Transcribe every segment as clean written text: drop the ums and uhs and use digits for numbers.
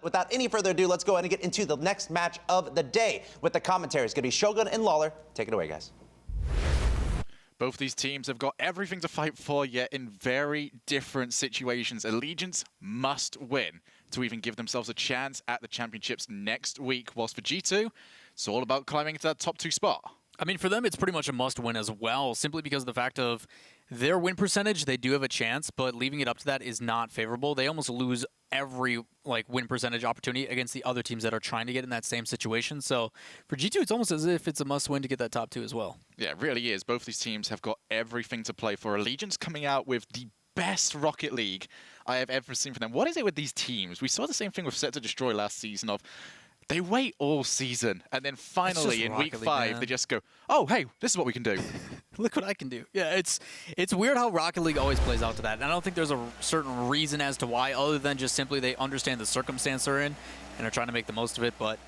without any further ado, let's go ahead and get into the next match of the day with the commentary. It's going to be Shogun and Lawler. Take it away, guys. Both these teams have got everything to fight for, yet in very different situations. Allegiance must win to even give themselves a chance at the championships next week, whilst for G2, it's all about climbing into that top 2 spot. I mean, for them, it's pretty much a must-win as well, simply because of the fact of their win percentage. They do have a chance, but leaving it up to that is not favorable. They almost lose every win percentage opportunity against the other teams that are trying to get in that same situation. So for G2, it's almost as if it's a must-win to get that top 2 as well. Yeah, it really is. Both these teams have got everything to play for. Allegiance coming out with the best Rocket League I have ever seen from them. What is it with these teams? We saw the same thing with Set to Destroy last season of they wait all season, and then finally in week 5, they just go, oh, hey, this is what we can do. Look what I can do. Yeah, it's weird how Rocket League always plays out to that. And I don't think there's a certain reason as to why, other than just simply they understand the circumstance they're in and are trying to make the most of it. But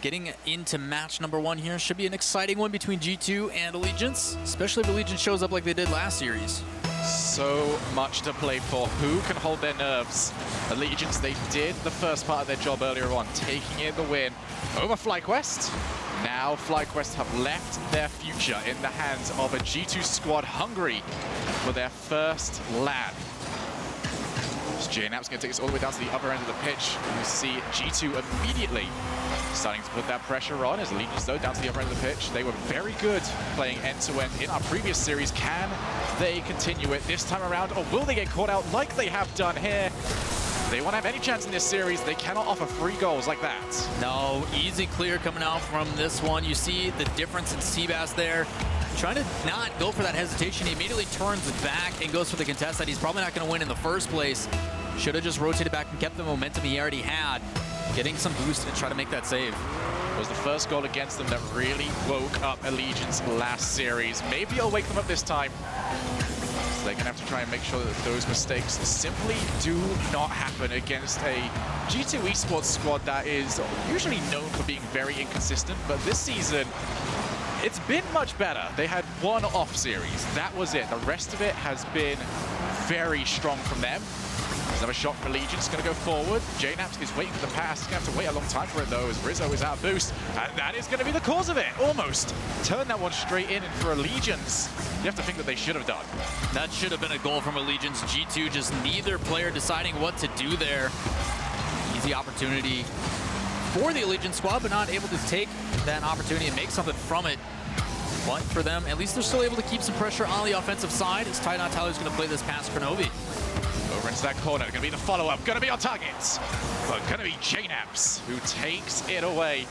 getting into match number 1 here should be an exciting one between G2 and Allegiance, especially if Allegiance shows up like they did last series. So much to play for. Who can hold their nerves? Allegiance, they did the first part of their job earlier on, taking in the win over FlyQuest. Now FlyQuest have left their future in the hands of a G2 squad hungry for their first LAN. JNAP's going to take us all the way down to the other end of the pitch. You see G2 immediately starting to put that pressure on as Allegiance, though, down to the other end of the pitch. They were very good playing end-to-end in our previous series. Can they continue it this time around, or will they get caught out like they have done here? If they want to have any chance in this series, they cannot offer 3 goals like that. No, easy clear coming out from this one. You see the difference in Seabass there. Trying to not go for that hesitation. He immediately turns back and goes for the contest that he's probably not going to win in the first place. Should have just rotated back and kept the momentum he already had. Getting some boost and try to make that save. Was the first goal against them that really woke up Allegiance last series. Maybe it'll wake them up this time. So they're going to have to try and make sure that those mistakes simply do not happen against a G2 eSports squad that is usually known for being very inconsistent, but this season, it's been much better. They had one off series. That was it. The rest of it has been very strong from them. There's another shot from Allegiance, going to go forward. JNAPS is waiting for the pass. He's going to have to wait a long time for it, though, as Rizzo is out of boost. And that is going to be the cause of it, almost. Turn that one straight in, and for Allegiance, you have to think that they should have done. That should have been a goal from Allegiance. G2, just neither player deciding what to do there. Easy opportunity for the Allegiance squad, but not able to take that opportunity and make something from it. But for them, at least they're still able to keep some pressure on the offensive side, as Tidon Tyler's going to play this past Kronovi. Over into that corner, going to be the follow-up, going to be on target, but going to be JNAPS who takes it away.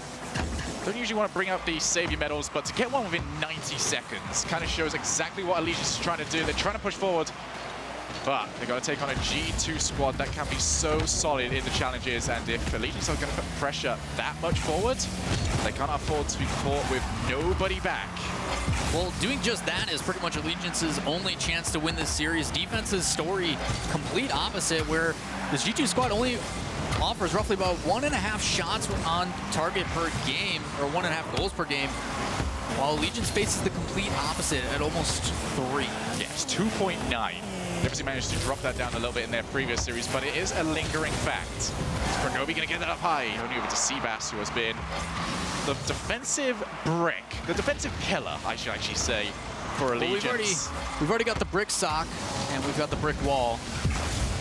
Don't usually want to bring up the savior medals, but to get one within 90 seconds kind of shows exactly what Allegiance is trying to do. They're trying to push forward, but they're going to take on a G2 squad that can be so solid in the challenges, and if Allegiance are going to put pressure that much forward, they can't afford to be caught with nobody back. Well, doing just that is pretty much Allegiance's only chance to win this series. Defense's story, complete opposite, where this G2 squad only offers roughly about 1.5 shots on target per game, or 1.5 goals per game, while Allegiance faces the complete opposite at almost 3. Yes, 2.9. They obviously managed to drop that down a little bit in their previous series, but it is a lingering fact. Kronovi going to get that up high, only over to Seabass, who has been the defensive brick, the defensive pillar, I should actually say, for Allegiance. Well, we've already got the brick sock, and we've got the brick wall.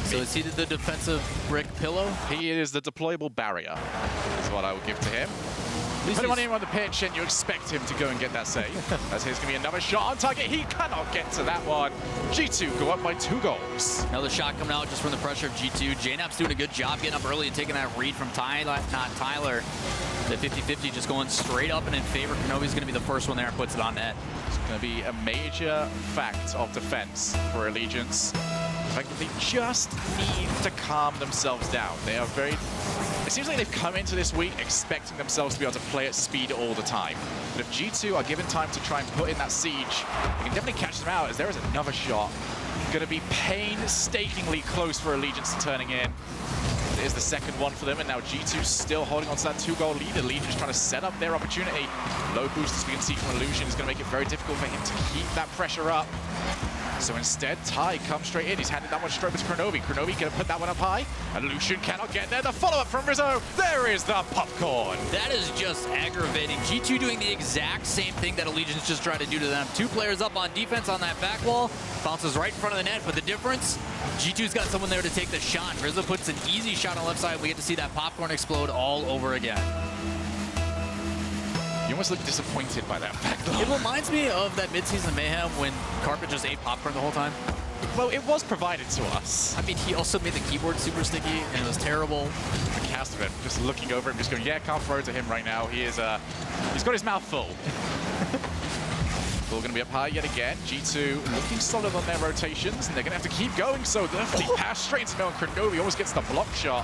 So is he the defensive brick pillow? He is the deployable barrier, is what I would give to him. Put him on him on the pitch, and you expect him to go and get that save. As here's going to be another shot on target. He cannot get to that one. G2 go up by 2 goals. Another shot coming out just from the pressure of G2. JNAP's doing a good job getting up early and taking that read from Tyler, not Tyler. The 50-50 just going straight up and in favor. Kronovi's going to be the first one there and puts it on net. It's going to be a major fact of defense for Allegiance. The fact that they just need to calm themselves down. They are very... It seems like they've come into this week expecting themselves to be able to play at speed all the time. But if G2 are given time to try and put in that siege, they can definitely catch them out, as there is another shot. Going to be painstakingly close for Allegiance turning in. It is the second one for them, and now G2 still holding on to that 2-goal lead. Allegiance trying to set up their opportunity. Low boost, as we can see from Illusion, is going to make it very difficult for him to keep that pressure up. So instead, Ty comes straight in. He's handed that one straight to Kronovi. Kronovi gonna put that one up high, and Lucian cannot get there. The follow-up from Rizzo. There is the popcorn. That is just aggravating. G2 doing the exact same thing that Allegiance just tried to do to them. 2 players up on defense on that back wall. Bounces right in front of the net, but the difference, G2's got someone there to take the shot. Rizzo puts an easy shot on the left side. We get to see that popcorn explode all over again. You almost look disappointed by that fact, though. It reminds me of that midseason mayhem when Carpet just ate popcorn the whole time. Well, it was provided to us. I mean, he also made the keyboard super sticky, and it was terrible. The cast of it, just looking over him, just going, yeah, can't throw it to him right now. He is, he's got his mouth full. Ball going to be up high yet again. G2 looking solid on their rotations, and they're going to have to keep going. So the pass straight to Mel Kronovi almost gets the block shot.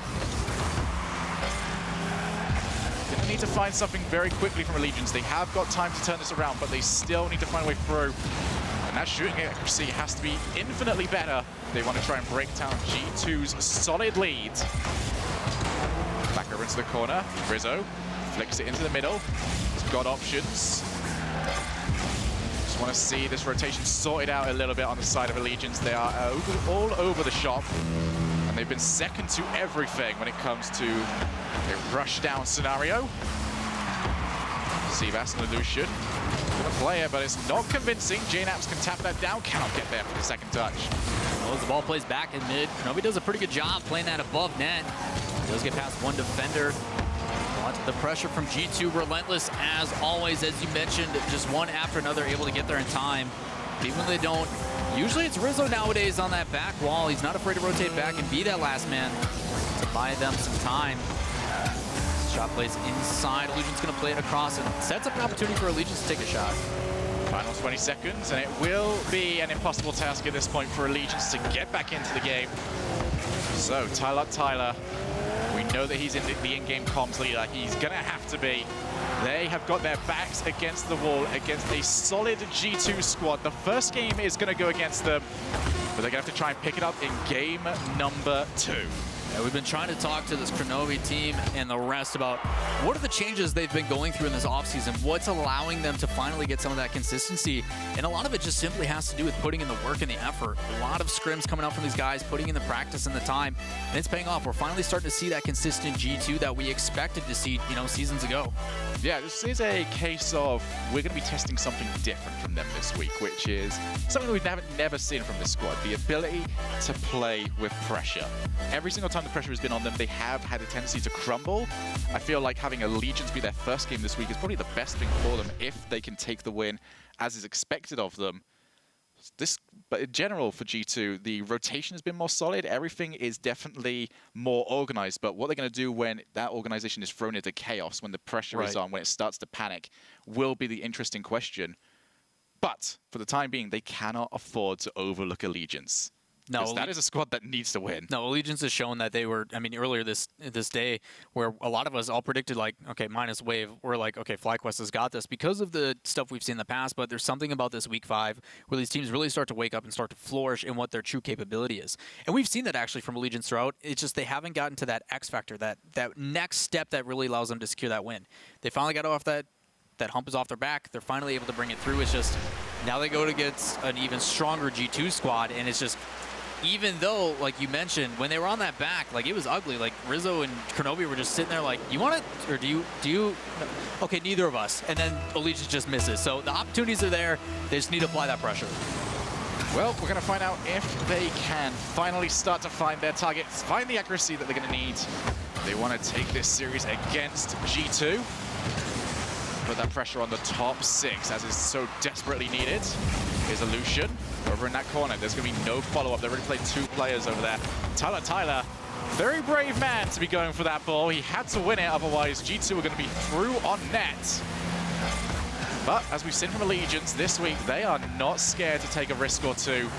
They need to find something very quickly from Allegiance. They have got time to turn this around, but they still need to find a way through. And that shooting accuracy has to be infinitely better. They want to try and break down G2's solid lead. Back over into the corner. Rizzo flicks it into the middle. He's got options. Just want to see this rotation sorted out a little bit on the side of Allegiance. They are all over the shop. And they've been second to everything when it comes to a rush down scenario. Seabass and Lucian gonna play it, but it's not convincing. JNaps can tap that down, cannot get there for the second touch. Well, as the ball plays back in mid, Kronovi does a pretty good job playing that above net. Does get past one defender. But the pressure from G2 relentless as always, as you mentioned, just one after another able to get there in time. Even when they don't, usually it's Rizzo nowadays on that back wall. He's not afraid to rotate back and be that last man to buy them some time. Shot plays inside. Allegiance going to play it across and sets up an opportunity for Allegiance to take a shot. Final 20 seconds, and it will be an impossible task at this point for Allegiance to get back into the game. So, Tyler, we know that he's in the in-game comms leader. He's going to have to be. They have got their backs against the wall against a solid G2 squad. The first game is going to go against them, but they're going to have to try and pick it up in game number 2. Yeah, we've been trying to talk to this Kronovi team and the rest about what are the changes they've been going through in this offseason, what's allowing them to finally get some of that consistency, and a lot of it just simply has to do with putting in the work and the effort. A lot of scrims coming out from these guys, putting in the practice and the time, and it's paying off. We're finally starting to see that consistent G2 that we expected to see, seasons ago. Yeah, this is a case of we're going to be testing something different from them this week, which is something that we've never seen from this squad, the ability to play with pressure. Every single time the pressure has been on them, they have had a tendency to crumble. I feel like having Allegiance be their first game this week is probably the best thing for them if they can take the win as is expected of them. But in general for G2, the rotation has been more solid. Everything is definitely more organized. But what they're going to do when that organization is thrown into chaos, when the pressure is on, when it starts to panic, will be the interesting question. But for the time being, they cannot afford to overlook Allegiance. No, that is a squad that needs to win. No, Allegiance has shown that they were, earlier this day, where a lot of us all predicted, like, okay, minus wave, we're like, okay, FlyQuest has got this because of the stuff we've seen in the past, but there's something about this week 5 where these teams really start to wake up and start to flourish in what their true capability is. And we've seen that actually from Allegiance throughout. It's just they haven't gotten to that X factor, that next step that really allows them to secure that win. They finally got off that hump is off their back. They're finally able to bring it through. It's just now they go against an even stronger G2 squad, and it's just, even though, like you mentioned, when they were on that back, like, it was ugly. Like, Rizzo and Kronovi were just sitting there like, you want it? Or do you? No. Okay, neither of us. And then Allegiance just misses. So the opportunities are there. They just need to apply that pressure. Well, we're going to find out if they can finally start to find their targets, find the accuracy that they're going to need. They want to take this series against G2. Put that pressure on the top 6, as is so desperately needed. Here's a Lucian over in that corner. There's going to be no follow-up. They've already played 2 players over there. Tyler, very brave man to be going for that ball. He had to win it, otherwise G2 are going to be through on net. But as we've seen from Allegiance this week, they are not scared to take a risk or two.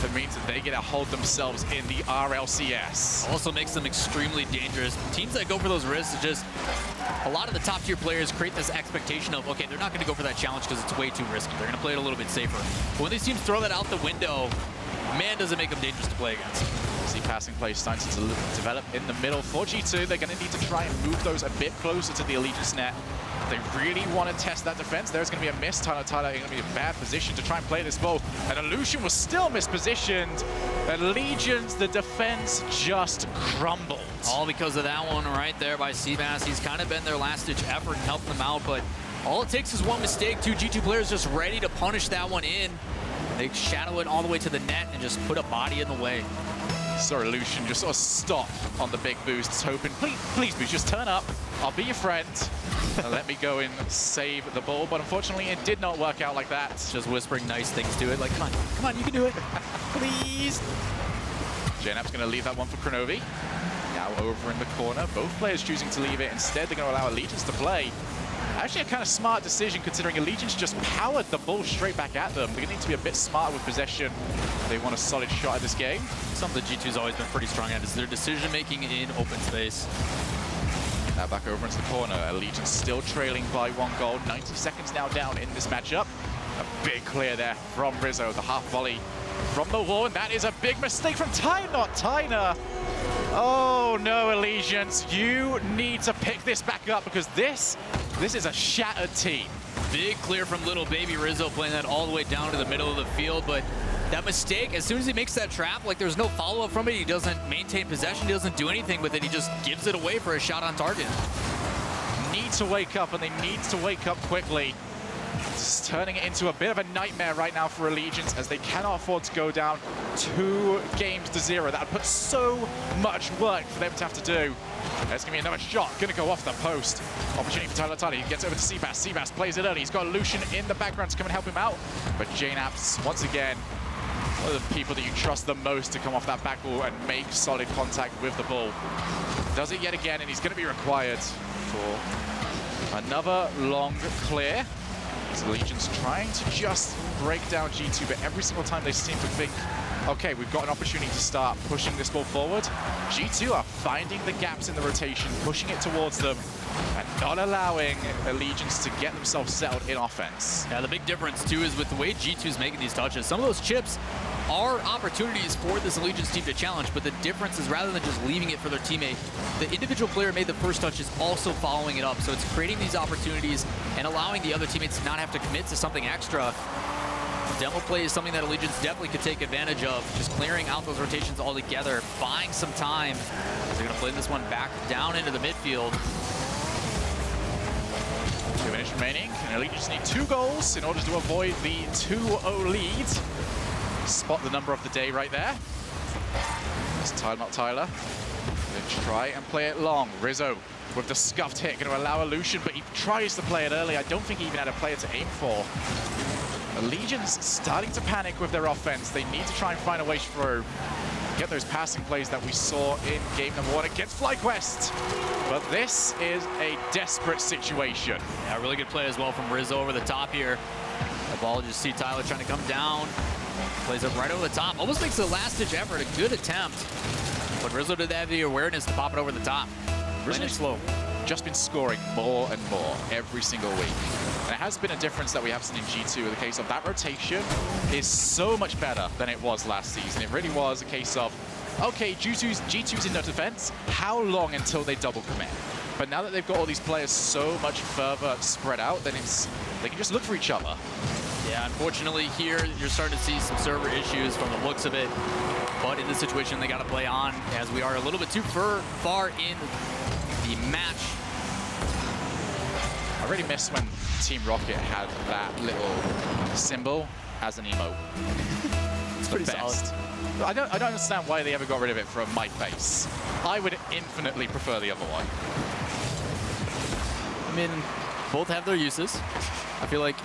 That means that they get to hold themselves in the RLCS. Also makes them extremely dangerous. Teams that go for those risks, just a lot of the top tier players create this expectation of, okay, they're not going to go for that challenge because it's way too risky. They're going to play it a little bit safer. But when these teams throw that out the window, man, does it make them dangerous to play against. See passing plays starting to develop in the middle for G2. They're going to need to try and move those a bit closer to the Allegiance net. They really want to test that defense. There's going to be a miss. Tyler going to be in a bad position to try and play this ball. And Illusion was still mispositioned. Allegiance, the defense just crumbled. All because of that one right there by Seabass. He's kind of been their last-ditch effort and helped them out, but all it takes is one mistake. Two G2 players just ready to punish that one in. They shadow it all the way to the net and just put a body in the way. So Illusion just sort of stop on the big boosts, hoping, please boost, just turn up. I'll be your friend. And let me go and save the ball. But unfortunately, it did not work out like that. Just whispering nice things to it, like, come on, you can do it. Please. JNAP's going to leave that one for Kronovi. Now over in the corner, both players choosing to leave it. Instead, they're going to allow Allegiance to play. Actually, a kind of smart decision considering Allegiance just powered the ball straight back at them. They're going to need to be a bit smarter with possession. They want a solid shot at this game. Something G2's always been pretty strong at is their decision-making in open space. Now back over into the corner. Allegiance still trailing by 1 goal. 90 seconds now down in this matchup. A big clear there from Rizzo. The half volley from the wall. And that is a big mistake from Tyner. Oh no, Allegiance. You need to pick this back up because this is a shattered team. Big clear from little baby Rizzo, playing that all the way down to the middle of the field, but that mistake, as soon as he makes that trap, like there's no follow-up from it, he doesn't maintain possession, he doesn't do anything with it, he just gives it away for a shot on target. Need to wake up, and they need to wake up quickly. It's turning it into a bit of a nightmare right now for Allegiance as they cannot afford to go down 2 games to 0. That would put so much work for them to have to do. There's going to be another shot, going to go off the post. Opportunity for Tyler. He gets over to Seabass. Seabass plays it early. He's got Lucian in the background to come and help him out. But JNAPS, once again, one of the people that you trust the most to come off that back wall and make solid contact with the ball. Does it yet again, and he's going to be required for another long clear. Allegiance trying to just break down G2, but every single time they seem to think, okay, we've got an opportunity to start pushing this ball forward. G2 are finding the gaps in the rotation, pushing it towards them, and not allowing Allegiance to get themselves settled in offense. Yeah, the big difference, too, is with the way G2's making these touches. Some of those chips are opportunities for this Allegiance team to challenge, but the difference is rather than just leaving it for their teammate, the individual player made the first touch is also following it up. So it's creating these opportunities and allowing the other teammates to not have to commit to something extra. Demo play is something that Allegiance definitely could take advantage of, just clearing out those rotations altogether, buying some time. They're going to play this one back down into the midfield. 2 minutes remaining, and Allegiance need 2 goals in order to avoid the 2-0 lead. Spot the number of the day right there. It's Tyler, not Tyler. They try and play it long. Rizzo with the scuffed hit, going to allow Illusion, but he tries to play it early. I don't think he even had a player to aim for. Allegiance starting to panic with their offense. They need to try and find a way through. Get those passing plays that we saw in game number 1 against FlyQuest. But this is a desperate situation. Yeah, really good play as well from Rizzo over the top here. The ball, just see Tyler trying to come down. Plays up right over the top. Almost makes a last-ditch effort, a good attempt. But Rizzo did have the awareness to pop it over the top. Rizzo's slow. Just been scoring more and more every single week. And it has been a difference that we have seen in G2 in the case of that rotation is so much better than it was last season. It really was a case of, okay, G2's in no defense. How long until they double commit? But now that they've got all these players so much further spread out, then they can just look for each other. Yeah, unfortunately here, you're starting to see some server issues from the looks of it. But in this situation, they got to play on as we are a little bit too far in the match. I really miss when Team Rocket had that little symbol as an emote. It's pretty best. I don't understand why they ever got rid of it from my face. I would infinitely prefer the other one. I mean, both have their uses. I feel like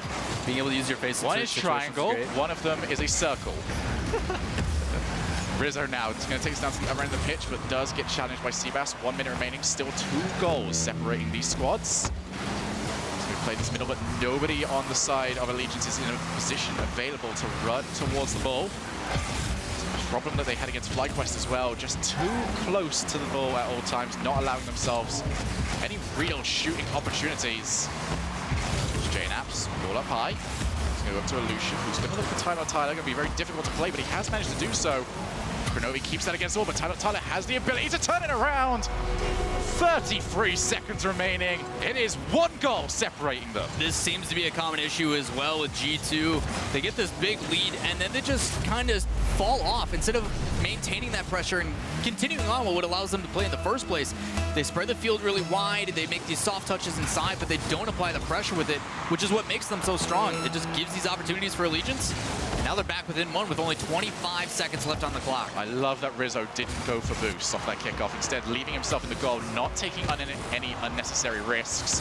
being able to use your face. One is triangle, one of them is a circle. Rizzo now is going to take us down to the other end of the pitch, but does get challenged by Seabass. 1 minute remaining, still 2 goals separating these squads. So we play this middle, but nobody on the side of Allegiance is in a position available to run towards the ball. Problem that they had against FlyQuest as well, just too close to the ball at all times, not allowing themselves any real shooting opportunities. JNAPS, ball up high. He's going to go up to Illusion, who's going to look for Tyler. Going to be very difficult to play, but he has managed to do so. Kronovi keeps that against all, but Tyler has the ability to turn it around. 33 seconds remaining. It is 1 goal separating them. This seems to be a common issue as well with G2. They get this big lead, and then they just kind of fall off. Instead of maintaining that pressure and continuing on with what allows them to play in the first place, they spread the field really wide. They make these soft touches inside, but they don't apply the pressure with it, which is what makes them so strong. It just gives these opportunities for Allegiance. And now they're back within 1 with only 25 seconds left on the clock. I love that Rizzo didn't go for boost off that kickoff, instead leaving himself in the goal, not taking any unnecessary risks.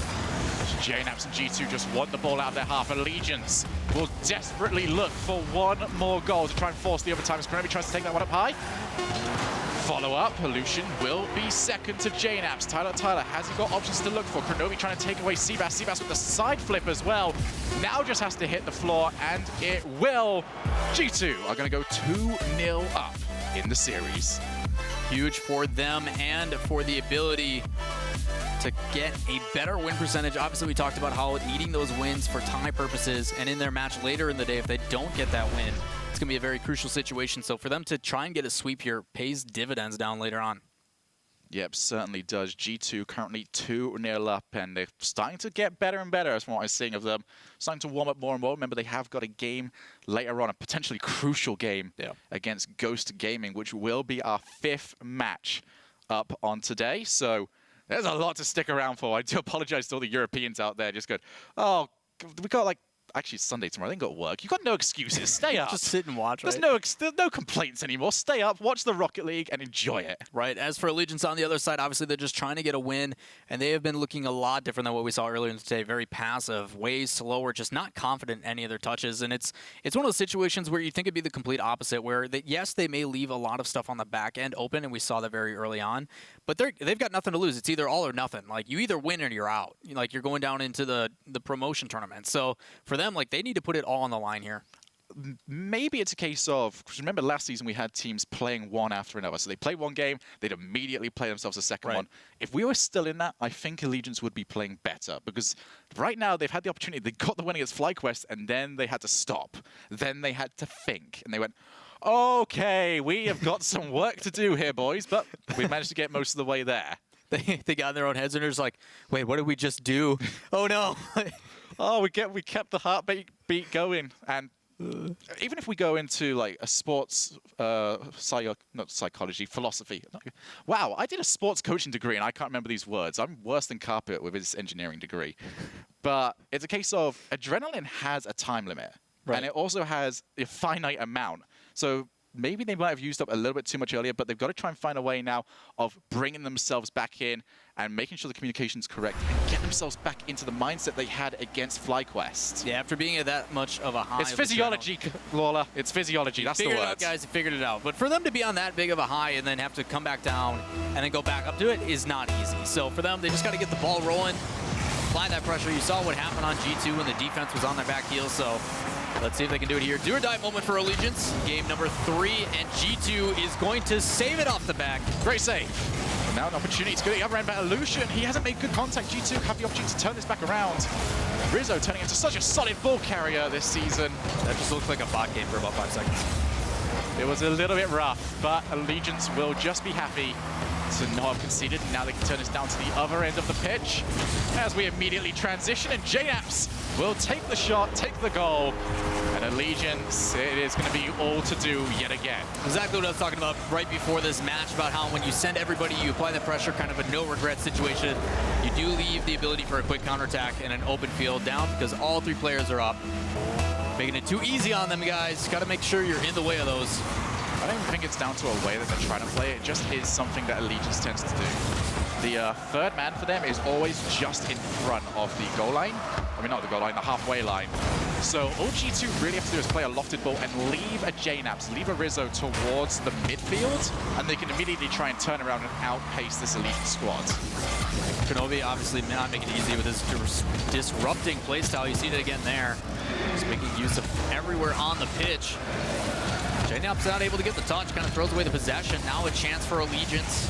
JNaps and G2 just want the ball out of their half. Allegiance will desperately look for 1 more goal to try and force the overtime as Kronovi tries to take that one up high. Follow up, Pollution will be second to JNaps. Tyler, has he got options to look for? Kronovi trying to take away Seabass. Seabass with the side flip as well. Now just has to hit the floor, and it will. G2 are going to go 2-0 up in the series. Huge for them and for the ability to get a better win percentage. Obviously, we talked about how needing those wins for tie purposes, and in their match later in the day, if they don't get that win, it's going to be a very crucial situation. So for them to try and get a sweep here pays dividends down later on. Yep, certainly does. G2 currently 2-0 up, and they're starting to get better and better, as from what I'm seeing of them. Starting to warm up more and more. Remember, they have got a game later on, a potentially crucial game against Ghost Gaming, which will be our 5th match up on today. So there's a lot to stick around for. I do apologize to all the Europeans out there. Just go, oh, we got like, actually it's Sunday tomorrow. They ain't got work. You got no excuses. Stay up. Just sit and watch. There's no complaints anymore. Stay up, watch the Rocket League, and enjoy it. Right. As for Allegiance on the other side, obviously they're just trying to get a win, and they have been looking a lot different than what we saw earlier today. Very passive, way slower, just not confident in any of their touches. And it's one of those situations where you think it'd be the complete opposite, where yes, they may leave a lot of stuff on the back end open, and we saw that very early on. But they've got nothing to lose. It's either all or nothing. Like, you either win or you're out. Like, you're going down into the promotion tournament. So for them, like, they need to put it all on the line here. Maybe it's a case of, because remember last season we had teams playing one after another. So they played one game, they'd immediately play themselves a second one. If we were still in that, I think Allegiance would be playing better, because right now they've had the opportunity. They got the win against FlyQuest, and then they had to stop. Then they had to think, and they went, okay, we have got some work to do here, boys, but we managed to get most of the way there. They got in their own heads, and they're just like, wait, what did we just do? Oh, no. Oh, we kept the heartbeat going, and even if we go into like a sports not psychology, philosophy. Wow, I did a sports coaching degree and I can't remember these words. I'm worse than Carpet with his engineering degree. But it's a case of adrenaline has a time limit, and it also has a finite amount. So maybe they might have used up a little bit too much earlier, but they've got to try and find a way now of bringing themselves back in and making sure the communication's correct and get themselves back into the mindset they had against FlyQuest. Yeah, after being at that much of a high. It's physiology, Lawler. It's physiology. That's the word. Figured it out, guys. You figured it out. But for them to be on that big of a high and then have to come back down and then go back up to it is not easy. So for them, they just got to get the ball rolling, apply that pressure. You saw what happened on G2 when the defense was on their back heels. So let's see if they can do it here. Do or die moment for Allegiance. Game number 3, and G2 is going to save it off the back. Great save. And now an opportunity to go the other end by Illusion. He hasn't made good contact. G2 have the opportunity to turn this back around. Rizzo turning into such a solid ball carrier this season. That just looks like a bot game for about 5 seconds. It was a little bit rough, but Allegiance will just be happy to not have conceded. Now they can turn this down to the other end of the pitch as we immediately transition, and JNaps will take the shot, take the goal, and Allegiance, it is going to be all to do yet again. Exactly what I was talking about right before this match, about how when you send everybody, you apply the pressure, kind of a no-regret situation. You do leave the ability for a quick counterattack in an open field down because all 3 players are up. Making it too easy on them, guys. Got to make sure you're in the way of those. I don't even think it's down to a way that they're trying to play. It just is something that Allegiance tends to do. The third man for them is always just in front of the goal line. I mean, not the goal line, the halfway line. So all G2 really have to do is play a lofted ball and leave a JNaps, leave a Rizzo towards the midfield, and they can immediately try and turn around and outpace this Allegiance squad. Kronovi obviously not making it easy with his disrupting playstyle. You see it again there. Just making use of everywhere on the pitch. JNaps not able to get the touch, kind of throws away the possession. Now a chance for Allegiance.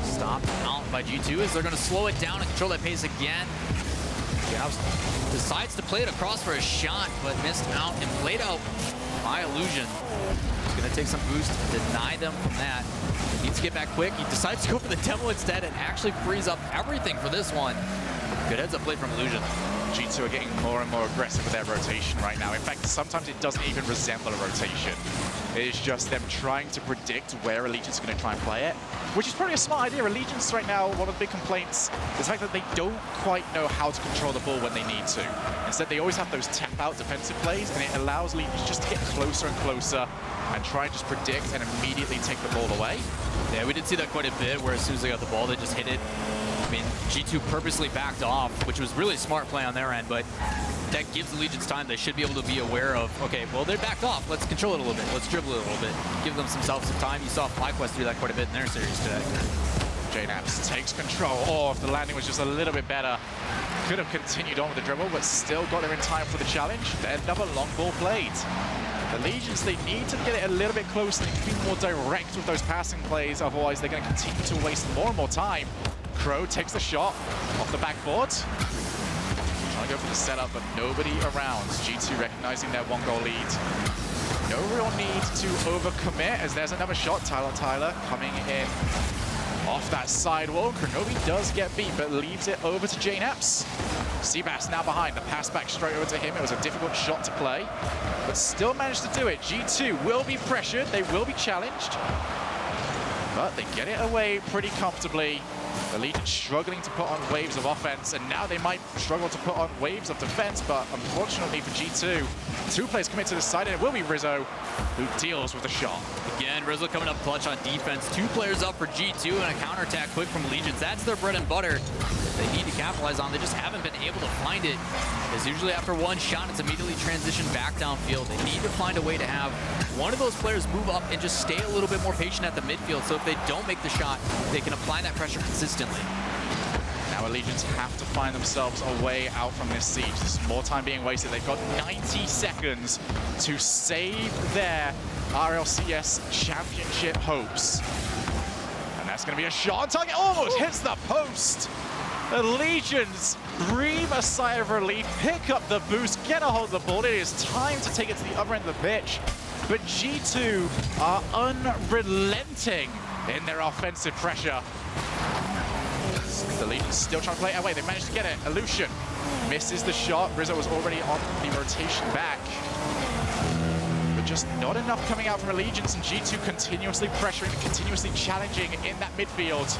Stopped out by G2 as they're going to slow it down and control that pace again. JNaps decides to play it across for a shot, but missed out and played out by Illusion. He's going to take some boost and deny them from that. He needs to get back quick. He decides to go for the demo instead and actually frees up everything for this one. Good heads-up play from Illusion. G2 are getting more and more aggressive with their rotation right now. In fact, sometimes it doesn't even resemble a rotation. It's just them trying to predict where Allegiance is going to try and play it, which is probably a smart idea. Allegiance right now, one of the big complaints is the fact that they don't quite know how to control the ball when they need to. Instead, they always have those tap-out defensive plays, and it allows Allegiance just to get closer and closer and try and just predict and immediately take the ball away. Yeah, we did see that quite a bit, where as soon as they got the ball, they just hit it. I mean, G2 purposely backed off, which was really a smart play on their end, but that gives Allegiance time. They should be able to be aware of, okay, well, they're backed off. Let's control it a little bit. Let's dribble it a little bit. Give them some time. You saw FlyQuest do that quite a bit in their series today. JNAPS takes control. Oh, if the landing was just a little bit better, could have continued on with the dribble, but still got there in time for the challenge. Another long ball played. The Legions, they need to get it a little bit closer. They can be more direct with those passing plays. Otherwise, they're going to continue to waste more and more time. Crow takes the shot off the backboard. Trying to go for the setup, but nobody around. G2 recognizing their one-goal lead. No real need to overcommit, as there's another shot. Tyler coming in off that side wall. Kronovi does get beat, but leaves it over to JNAPS. Seabass now behind. The pass back straight over to him. It was a difficult shot to play, but still managed to do it. G2 will be pressured. They will be challenged, but they get it away pretty comfortably. The Legion struggling to put on waves of offense, and now they might struggle to put on waves of defense, but unfortunately for G2, two players commit to the side, and it will be Rizzo who deals with the shot. Again, Rizzo coming up clutch on defense. Two players up for G2 and a counterattack quick from Legions. That's their bread and butter they need to capitalize on. They just haven't been able to find it. Because usually after one shot, it's immediately transitioned back downfield. They need to find a way to have one of those players move up and just stay a little bit more patient at the midfield. So if they don't make the shot, they can apply that pressure consistently. Now Allegiance have to find themselves a way out from this siege. There's more time being wasted. They've got 90 seconds to save their RLCS championship hopes. And that's going to be a shot on target. Almost hits the post. The Legions breathe a sigh of relief, pick up the boost, get a hold of the ball. It is time to take it to the other end of the pitch. But G2 are unrelenting in their offensive pressure. The Legions still trying to play it away. They managed to get it. Illusion misses the shot. Rizzo was already on the rotation back. But just not enough coming out from Allegiance, and G2 continuously pressuring and continuously challenging in that midfield.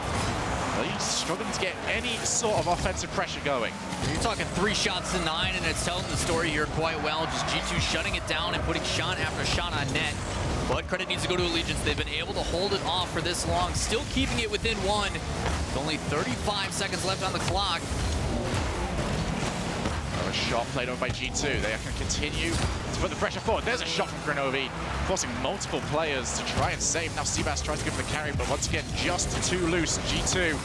Allegiance struggling to get any sort of offensive pressure going. You're talking 3 shots to 9, and it's telling the story here quite well. Just G2 shutting it down and putting shot after shot on net. But credit needs to go to Allegiance. They've been able to hold it off for this long, still keeping it within 1. With only 35 seconds left on the clock. A shot played over by G2. They can continue to put the pressure forward. There's a shot from Kronovi, forcing multiple players to try and save. Now Seabass tries to go for the carry, but once again, just too loose. G2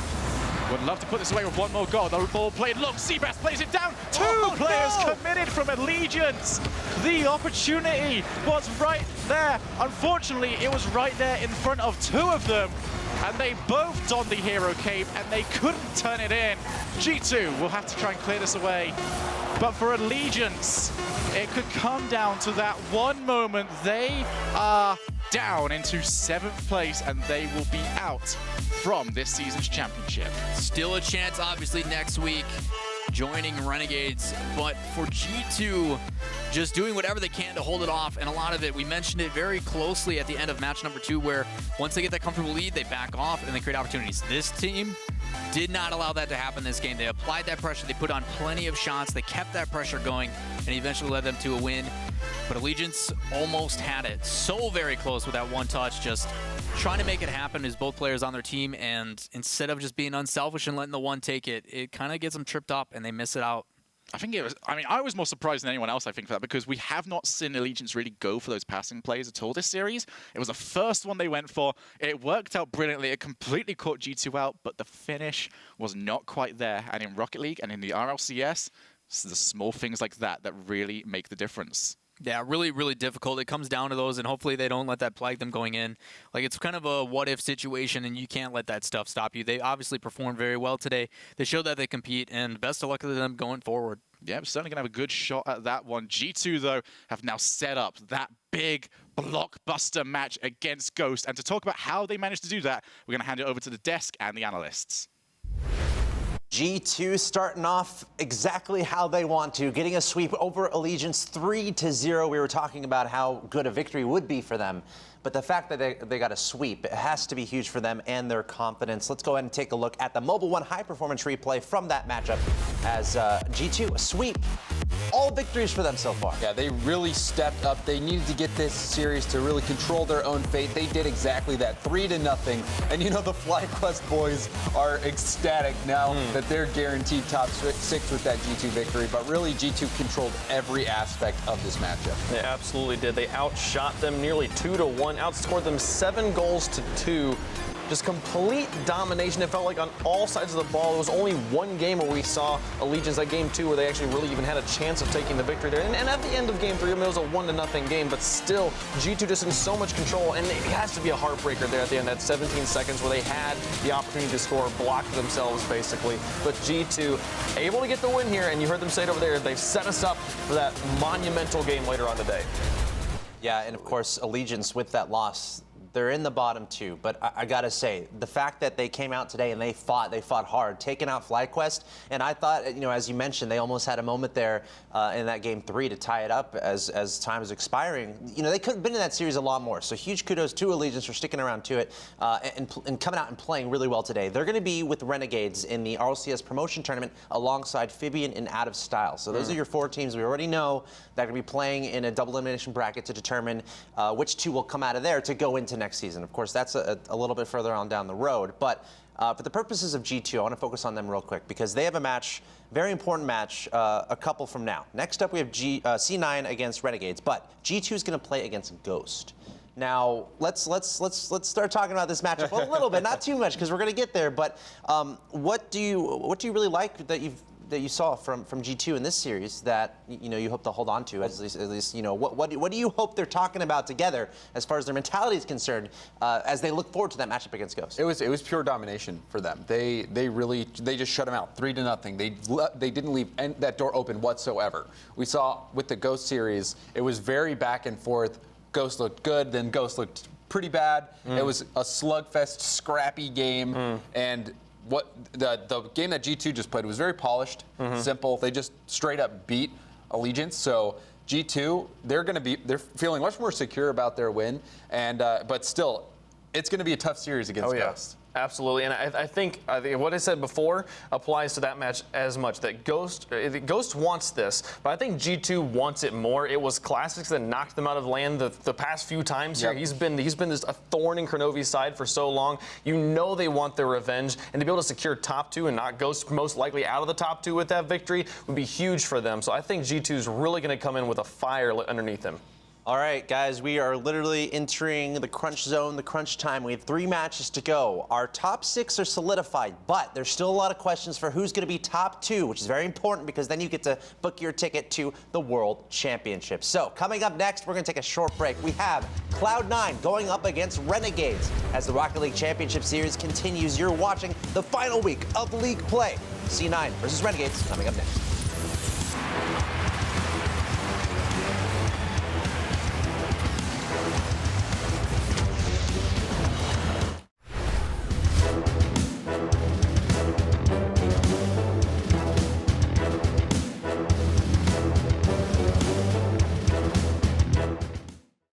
would love to put this away with one more goal. The ball played. Look, Seabass plays it down. Two players committed from Allegiance. The opportunity was right there. Unfortunately, it was right there in front of 2 of them. And they both donned the hero cape, and they couldn't turn it in. G2 will have to try and clear this away. But for Allegiance, it could come down to that one moment. They are down into 7th place, and they will be out from this season's championship. Still a chance, obviously, next week, joining Renegades. But for G2, just doing whatever they can to hold it off, and a lot of it, we mentioned it very closely at the end of match number 2, where once they get that comfortable lead, they back off and they create opportunities. This team did not allow that to happen this game. They applied that pressure, they put on plenty of shots, they kept that pressure going, and eventually led them to a win. But Allegiance almost had it. So very close with that one touch, just trying to make it happen as both players on their team, and instead of just being unselfish and letting the one take it, it kind of gets them tripped up and they miss it out. I think it was, I was more surprised than anyone else, I think, for that, because we have not seen Allegiance really go for those passing plays at all this series. It was the first one they went for. It worked out brilliantly. It completely caught G2 out, but the finish was not quite there. And in Rocket League and in the RLCS, it's the small things like that that really make the difference. Yeah, really, really difficult. It comes down to those, and hopefully they don't let that plague them going in. Like, it's kind of a what-if situation, and you can't let that stuff stop you. They obviously performed very well today. They showed that they compete, and best of luck to them going forward. Yeah, certainly going to have a good shot at that one. G2, though, have now set up that big blockbuster match against Ghost. And to talk about how they managed to do that, we're going to hand it over to the desk and the analysts. G2 starting off exactly how they want to, getting a sweep over Allegiance 3-0. We were talking about how good a victory would be for them. But the fact that they got a sweep, it has to be huge for them and their confidence. Let's go ahead and take a look at the Mobile One high-performance replay from that matchup as G2 a sweep. All victories for them so far. Yeah, they really stepped up. They needed to get this series to really control their own fate. They did exactly that, 3-0. And you know the FlyQuest boys are ecstatic now that they're guaranteed top 6 with that G2 victory. But really, G2 controlled every aspect of this matchup. They absolutely did. They outshot them nearly 2-1, outscored them 7-2. Just complete domination. It felt like on all sides of the ball. It was only one game where we saw Allegiance at game 2 where they actually really even had a chance of taking the victory there. And at the end of game 3, I mean, it was a 1-0 game, but still, G2 just in so much control. And it has to be a heartbreaker there at the end, that 17 seconds where they had the opportunity to score, blocked themselves basically. But G2 able to get the win here, and you heard them say it over there, they've set us up for that monumental game later on today. Yeah, and of course, Allegiance with that loss, they're in the bottom 2, but I gotta say, the fact that they came out today and they fought hard, taking out FlyQuest, and I thought, you know, as you mentioned, they almost had a moment there in that game 3 to tie it up as time was expiring. You know, they could have been in that series a lot more, so huge kudos to Allegiance for sticking around to it and coming out and playing really well today. They're gonna be with Renegades in the RLCS promotion tournament alongside Fibian and Out of Style. So those are your 4 teams we already know that are gonna be playing in a double elimination bracket to determine which 2 will come out of there to go into next season. Of course, that's a little bit further on down the road, but for the purposes of G2, I want to focus on them real quick because they have a match, very important match, a couple from now. Next up, we have C9 against Renegades, but G2 is going to play against Ghost. Now, let's start talking about this matchup a little bit, not too much, because we're going to get there. But what do you really like that you saw from G2 in this series that you hope to hold on to at least what do you hope they're talking about together as far as their mentality is concerned as they look forward to that matchup against Ghost? It was pure domination for them. They just shut them out 3-0. They didn't leave that door open whatsoever. We saw with the Ghost series, it was very back and forth. Ghost looked good, then Ghost looked pretty bad. It was a slugfest, scrappy game, and what the game that G2 just played was very polished, simple. They just straight up beat Allegiance. So G2, they're feeling much more secure about their win, and but still, it's going to be a tough series against Ghost. Absolutely, and I think what I said before applies to that match as much. That Ghost wants this, but I think G2 wants it more. It was Classics that knocked them out of land the past few times here. He's been this a thorn in Kronovi's side for so long. You know they want their revenge, and to be able to secure top 2 and not Ghost most likely out of the top 2 with that victory would be huge for them. So I think G2 is really going to come in with a fire underneath them. All right, guys, we are literally entering the crunch zone, the crunch time. We have 3 matches to go. Our top 6 are solidified, but there's still a lot of questions for who's going to be top 2, which is very important because then you get to book your ticket to the World Championship. So coming up next, we're going to take a short break. We have Cloud9 going up against Renegades as the Rocket League Championship Series continues. You're watching the final week of league play. C9 versus Renegades coming up next.